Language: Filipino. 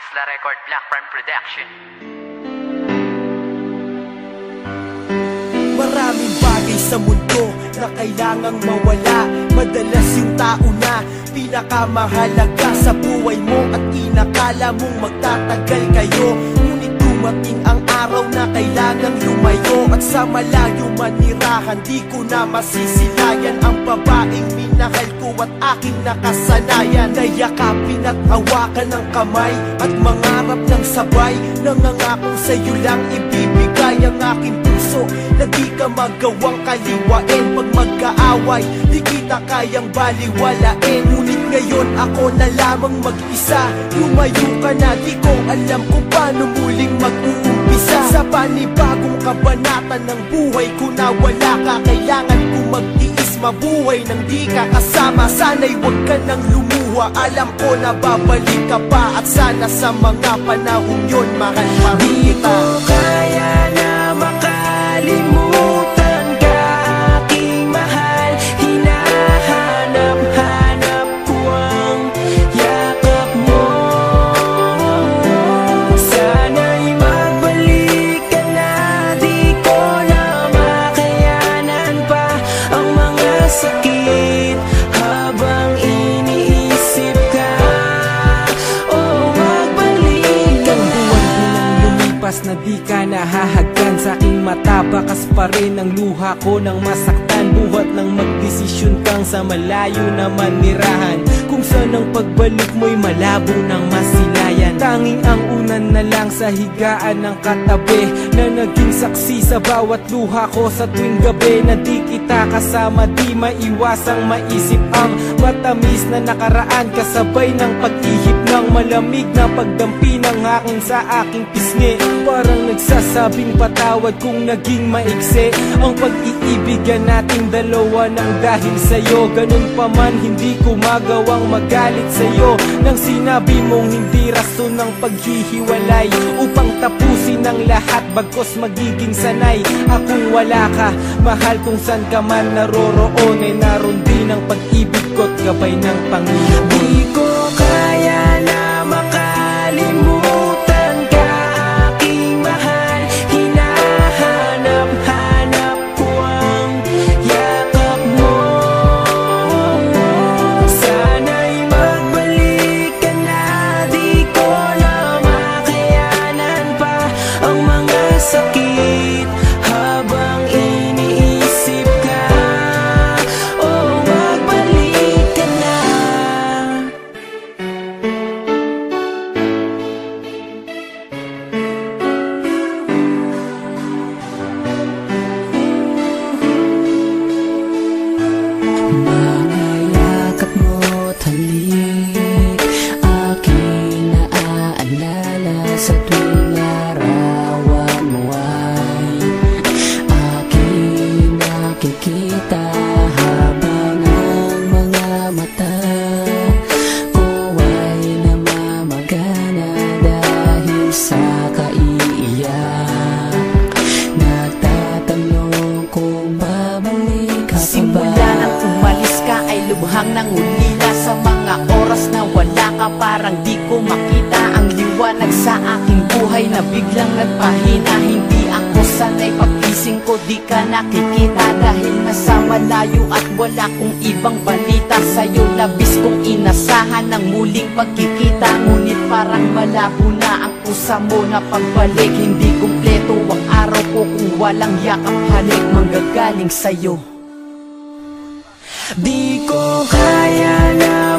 Asla Record, Black Prime Production. Maraming bagay sa mundo na kailangang mawala. Madalas yung tao na pinakamahalaga sa buhay mo at inakala mong magtatagal kayo. Ngunit dumating ang araw na kailangang lumayo, at sa malayo manirahan di ko na masisilayan ang babaeng minahal ko at aking nakasanayan. Nayakapin at hawakan ng kamay at mangarap ng sabay. Nangangakong sa'yo lang ibibigay ang aking puso na di ka magawang kaliwain. Pag magkaaway, di kita kayang baliwalain. Ngunit ngayon ako na lamang mag-isa. Lumayo ka na, di ko alam kung paano muling mag-uumpisa. Sa panibagong kabanata ng buhay ko na wala ka, kailangan ko magtiis mabuhay nang di ka kasama. Sana'y huwag ka nang lumuha, alam ko na babalik ka pa. At sana sa mga panahong yun, mahal pa rin kita. Di ko kaya na makalimutan ka, aking mahal. Hinahanap-hanap ko ang yakap mo. Sana'y magbalik ka na, di ko na makayanan pa ang mga sakit habang iniisip ka. Oh, magbalik ka na. Na di ka nahahagkan sa aking mata, bakas pa rin ang luha ko nang masaktan. Buhat nang magdesisyon kang sa malayo na manirahan, kung saan ang pagbalik mo'y malabo ng masilayan. Tanging ang unan na lang sa higaan ng katabi, na naging saksi sa bawat luha ko sa tuwing gabi. Na di kita kasama, di maiwasang maisip ang matamis na nakaraan, kasabay ng pag-ihip ng malamig na pagdampi ng hangin sa aking pisngi. Parang nagsasabing patawad kung naging maiksi ang pag-iibigan nating dalawa nang dahil sa'yo. Ganun pa man, hindi ko magawang magalit sa'yo nang sinabi mong hindi rason ng paghihiwalay upang tapusin ang lahat, bagkos magiging sanay akong wala ka. Mahal, kung san ka man naroroon, ay naroon din ang pag-ibig ko't gabay ng Panginoon. Di ko kaya na makalimutan ka, aking mahal. Hinahanap-hanap ko ang yakap mo. Sana'y magbalik ka na, di ko na makayanan pa ang mga sakit habang iniisip ka. Oh, magbalik ka na. Mga yakap mo't halik, aking naaalala sa tuwing larawan mo ay aking nakikita, habang ang mga mata ko ay namamagana dahil sa kaiiyak. Nagtatanong kung babalik ka pa ba. Simula nang umalis ka ay lubhang nangulila. Sa mga oras na wala ka, parang di ko makita ang liwanag sa aking buhay na biglang nagpahina. Hindi ako sanay, pagising ko di ka nakikita, dahil nasa malayo at wala kong ibang balita sa'yo. Labis kong inasahan ng muling pagkikita, ngunit parang malabo na ang kusa mo na pagbalik. Hindi kumpleto ang araw ko kung walang yakap halik manggagaling sa'yo. Di ko kaya na